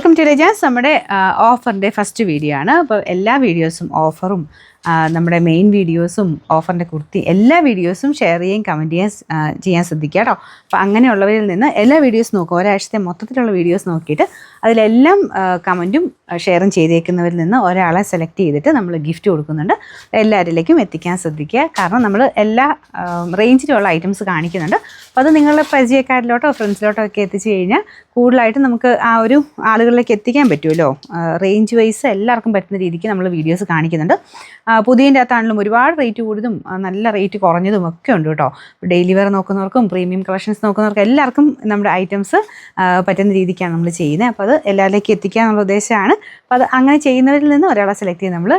Welcome to രജാസ്. നമ്മുടെ ഓഫറിൻ്റെ first video ആണ്. അപ്പോൾ എല്ലാ വീഡിയോസും ഓഫറും നമ്മുടെ മെയിൻ വീഡിയോസും ഓഫറിൻ്റെ കുർത്തി എല്ലാ വീഡിയോസും ഷെയർ ചെയ്യുകയും കമൻറ്റ് ചെയ്യാൻ ശ്രദ്ധിക്കുക കേട്ടോ. അപ്പോൾ അങ്ങനെയുള്ളവരിൽ നിന്ന് എല്ലാ വീഡിയോസ് നോക്കും, ഒരാഴ്ചത്തെ മൊത്തത്തിലുള്ള വീഡിയോസ് നോക്കിയിട്ട് അതിലെല്ലാം കമൻറ്റും ഷെയറും ചെയ്തേക്കുന്നവരിൽ നിന്ന് ഒരാളെ സെലക്ട് ചെയ്തിട്ട് നമ്മൾ ഗിഫ്റ്റ് കൊടുക്കുന്നുണ്ട്. എല്ലാവരിലേക്കും എത്തിക്കാൻ ശ്രദ്ധിക്കുക. കാരണം നമ്മൾ എല്ലാ റേഞ്ചിലുള്ള ഐറ്റംസ് കാണിക്കുന്നുണ്ട്. അപ്പോൾ അത് നിങ്ങളുടെ പരിചയക്കാരിലോട്ടോ ഫ്രണ്ട്സിലോട്ടോ ഒക്കെ എത്തിച്ചു കഴിഞ്ഞാൽ കൂടുതലായിട്ട് നമുക്ക് ആ ഒരു ആളുകളിലേക്ക് എത്തിക്കാൻ പറ്റുമല്ലോ. റേഞ്ച് വൈസ് എല്ലാവർക്കും പറ്റുന്ന രീതിക്ക് നമ്മൾ വീഡിയോസ് കാണിക്കുന്നുണ്ട്. പുതിയതിൻ്റെ അകത്താണെങ്കിലും ഒരുപാട് റേറ്റ് കൂടുതലും നല്ല റേറ്റ് കുറഞ്ഞതും ഒക്കെ ഉണ്ട് കേട്ടോ. ഡെയിലി വെയർ നോക്കുന്നവർക്കും പ്രീമിയം കളക്ഷൻസ് നോക്കുന്നവർക്കും എല്ലാവർക്കും നമ്മുടെ ഐറ്റംസ് പറ്റുന്ന രീതിക്കാണ് നമ്മൾ ചെയ്യുന്നത്. അപ്പോൾ അത് എല്ലാവരിലേക്കും എത്തിക്കുക എന്നുള്ള ഉദ്ദേശമാണ്. അപ്പോൾ അത് അങ്ങനെ ചെയ്യുന്നവരിൽ നിന്ന് ഒരാളെ സെലക്ട് ചെയ്ത് നമ്മൾ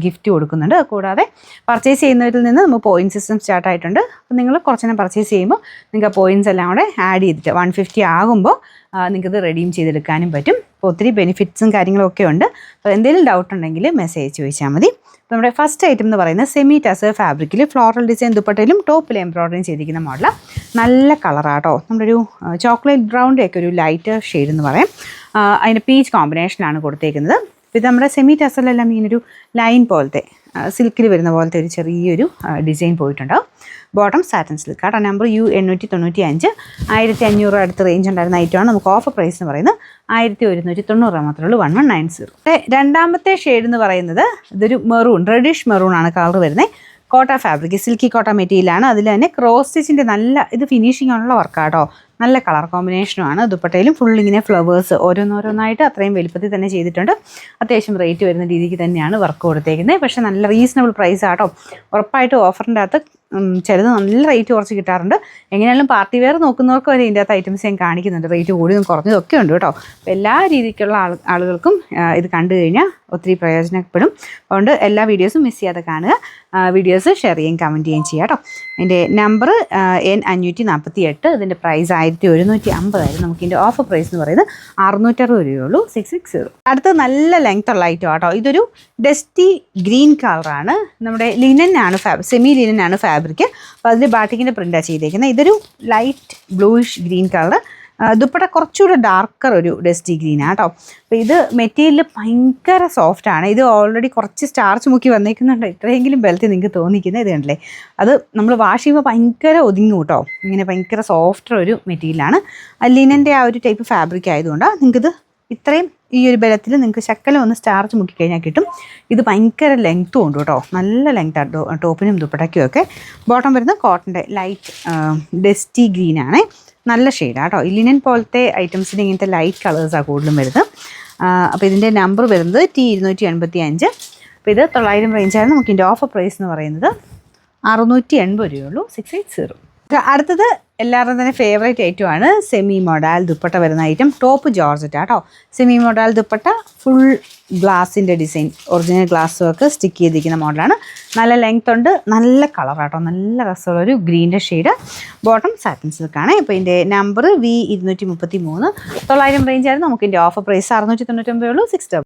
ഗിഫ്റ്റ് കൊടുക്കുന്നുണ്ട്. കൂടാതെ പർച്ചേസ് ചെയ്യുന്നവരിൽ നിന്ന് നമ്മൾ പോയിൻറ്റ് സിസ്റ്റം സ്റ്റാർട്ട് ആയിട്ടുണ്ട്. അപ്പോൾ നിങ്ങൾ കുറച്ചെണ്ണം പർച്ചേസ് ചെയ്യുമ്പോൾ നിങ്ങൾക്ക് ആ പോയിൻറ്റ്സ് എല്ലാം കൂടെ ആഡ് ചെയ്തിട്ട് 150 ആകുമ്പോൾ നിങ്ങൾക്കത് റെഡീം ചെയ്തെടുക്കാനും പറ്റും. അപ്പോൾ ഒത്തിരി ബെനിഫിറ്റ്സും കാര്യങ്ങളൊക്കെ ഉണ്ട്. അപ്പോൾ എന്തെങ്കിലും ഡൗട്ട് ഉണ്ടെങ്കിൽ മെസ്സേജ് ചോദിച്ചാൽ മതി. അപ്പോൾ നമ്മുടെ ഫസ്റ്റ് ഐറ്റം എന്ന് പറയുന്നത് സെമി ടസർ ഫാബ്രിക്കിൽ ഫ്ലോറൽ ഡിസൈൻ ദുപ്പട്ടയിലും ടോപ്പിൽ എംബ്രോയിഡറി ചെയ്തിരിക്കുന്ന മോഡലാണ്. നല്ല കളറാട്ടോ. നമ്മുടെ ഒരു ചോക്ലേറ്റ് ബ്രൗണിൻ്റെ ഒക്കെ ഒരു ലൈറ്റ് ഷെയ്ഡ് എന്ന് പറയാം. അതിൻ്റെ പീച്ച് കോമ്പിനേഷനാണ് കൊടുത്തേക്കുന്നത്. ഇത് നമ്മുടെ സെമി ടസറിലെല്ലാം ഇങ്ങനൊരു ലൈൻ പോലത്തെ സിൽക്കിൽ വരുന്ന പോലത്തെ ഒരു ചെറിയൊരു ഡിസൈൻ പോയിട്ടുണ്ടാവും. ബോട്ടം സാറ്റൻ സിൽക്ക് കേട്ടോ. നമ്പർ U895, 1500 അടുത്ത് റേഞ്ച് ഉണ്ടായിരുന്ന ഐറ്റമാണ്. നമുക്ക് ഓഫർ പ്രൈസ് എന്ന് പറയുന്നത് 1190 മാത്രമേ ഉള്ളൂ. 1190. രണ്ടാമത്തെ ഷെയ്ഡ് എന്ന് പറയുന്നത് ഇതൊരു മെറൂൺ, റെഡിഷ് മെറൂൺ ആണ് കളർ വരുന്നത്. കോട്ട ഫാബ്രിക്, സിൽക്കി കോട്ട മെറ്റീരിയലാണ്. അതിൽ തന്നെ ക്രോസ് സ്റ്റിച്ചിൻ്റെ നല്ല ഇത് ഫിനിഷിംഗ് ഉള്ള വർക്കാട്ടോ. നല്ല കളർ കോമ്പിനേഷനുമാണ്. ദുപ്പട്ടയിലും ഫുൾ ഇങ്ങനെ ഫ്ലവേഴ്സ് ഓരോന്നോരോന്നായിട്ട് അത്രയും വലുപ്പത്തിൽ തന്നെ ചെയ്തിട്ടുണ്ട്. അത്യാവശ്യം റേറ്റ് വരുന്ന രീതിക്ക് തന്നെയാണ് വർക്ക് കൊടുത്തേക്കുന്നത്. പക്ഷേ നല്ല റീസണബിൾ പ്രൈസ് ആട്ടോ. ഉറപ്പായിട്ടും ഓഫറിൻ്റെ അകത്ത് ചിലത് നല്ല റേറ്റ് കുറച്ച് കിട്ടാറുണ്ട്. എങ്ങനെയാലും പാർട്ടി വെയർ നോക്കുന്നവർക്ക് വരെ ഇതിൻ്റെ അകത്ത് ഐറ്റംസ് ഞാൻ കാണിക്കുന്നുണ്ട്. റേറ്റ് കൂടിയതും കുറഞ്ഞതും ഒക്കെ ഉണ്ട് കേട്ടോ. അപ്പോൾ എല്ലാ രീതിക്കുള്ള ആളുകൾക്കും ഇത് കണ്ടു കഴിഞ്ഞാൽ ഒത്തിരി പ്രയോജനപ്പെടും. അതുകൊണ്ട് എല്ലാ വീഡിയോസും മിസ് ചെയ്യാതെ കാണുക. വീഡിയോസ് ഷെയർ ചെയ്യുകയും കമൻറ്റ് ചെയ്യുകയും ചെയ്യുക കേട്ടോ. എൻ്റെ നമ്പർ N548. ഇതിൻ്റെ പ്രൈസ് 1150 നമുക്ക് ഇതിൻ്റെ ഓഫർ പ്രൈസ് എന്ന് പറയുന്നത് 660 രൂപയുള്ളൂ. 660. അടുത്ത നല്ല ലെങ്ത് ഉള്ള ഐറ്റം കേട്ടോ. ഇതൊരു ഡസ്റ്റി ഗ്രീൻ കളറാണ്. നമ്മുടെ ലിനനാണ് സെമി ലിനനാണ് ഫാബ്രിക്. അപ്പോൾ അതിൽ ബാട്ടിക്കിൻ്റെ പ്രിൻ്റാണ് ചെയ്തേക്കുന്നത്. ഇതൊരു light bluish green colour. Dupatta കുറച്ചുകൂടെ ഡാർക്കർ ഒരു ഡസ്റ്റി ഗ്രീനാണ് കേട്ടോ. അപ്പോൾ ഇത് മെറ്റീരിയൽ ഭയങ്കര സോഫ്റ്റാണ്. ഇത് ഓൾറെഡി കുറച്ച് സ്റ്റാർച്ച് മുക്കി വന്നേക്കുന്നുണ്ട്. ഇത്രയെങ്കിലും ബലത്തിൽ നിങ്ങൾക്ക് തോന്നിക്കുന്നത് ഇത് കണ്ടില്ലേ. അത് നമ്മൾ വാഷ് ചെയ്യുമ്പോൾ ഭയങ്കര ഒതുങ്ങും കേട്ടോ. ഇങ്ങനെ ഭയങ്കര സോഫ്റ്റ് ഒരു മെറ്റീരിയലാണ്. ലിനൻ്റെ ആ ഒരു ടൈപ്പ് ഫാബ്രിക് ആയതുകൊണ്ടാണ് നിങ്ങൾക്കിത് ഇത്രയും ഈ ഒരു ബലത്തിൽ നിങ്ങൾക്ക് ശക്കലം ഒന്ന് സ്റ്റാർച്ച് മുക്കിക്കഴിഞ്ഞാൽ കിട്ടും. ഇത് ഭയങ്കര ലെങ്ത്തും ഉണ്ട് കേട്ടോ. നല്ല ലെങ്ത്താണ് ടോപ്പിനും ദുപ്പട്ടയ്ക്കും ഒക്കെ. ബോട്ടം വരുന്നത് കോട്ടൻ്റെ ലൈറ്റ് ഡസ്റ്റി ഗ്രീനാണ്. നല്ല ഷെയ്ഡാണ് കേട്ടോ. ലിനൻ പോലത്തെ ഐറ്റംസിന് ഇങ്ങനത്തെ ലൈറ്റ് കളേഴ്സാണ് കൂടുതലും വരുന്നത്. അപ്പോൾ ഇതിൻ്റെ നമ്പർ വരുന്നത് T285. അപ്പോൾ ഇത് 900 റേഞ്ചാണ്. നമുക്ക് ഇതിൻ്റെ ഓഫർ പ്രൈസ് എന്ന് പറയുന്നത് 680 രൂപയുള്ളൂ. 680. അടുത്തത് എല്ലാവരും തന്നെ ഫേവറേറ്റ് ഐറ്റമാണ് സെമി മൊഡാൽ ദുപ്പട്ട വരുന്ന ഐറ്റം. ടോപ്പ് ജോർജറ്റ് കേട്ടോ. സെമി മൊഡാൽ ദുപ്പട്ട ഫുൾ ഗ്ലാസിൻ്റെ design, original glass work stick ചെയ്തിരിക്കുന്ന മോഡലാണ്. നല്ല ലെങ്ത് ഉണ്ട്, നല്ല കളറാട്ടോ. നല്ല രസമുള്ളൊരു ഗ്രീൻ്റെ ഷെയ്ഡ്. ബോട്ടം സാറ്റിൻ സിൽക്കാണ്. ഇപ്പോൾ ഇതിൻ്റെ നമ്പർ V233. 900 റേഞ്ചായിരുന്നു. നമുക്ക് ഇതിൻ്റെ ഓഫർ പ്രൈസ് 699 ഉള്ളൂ. 600.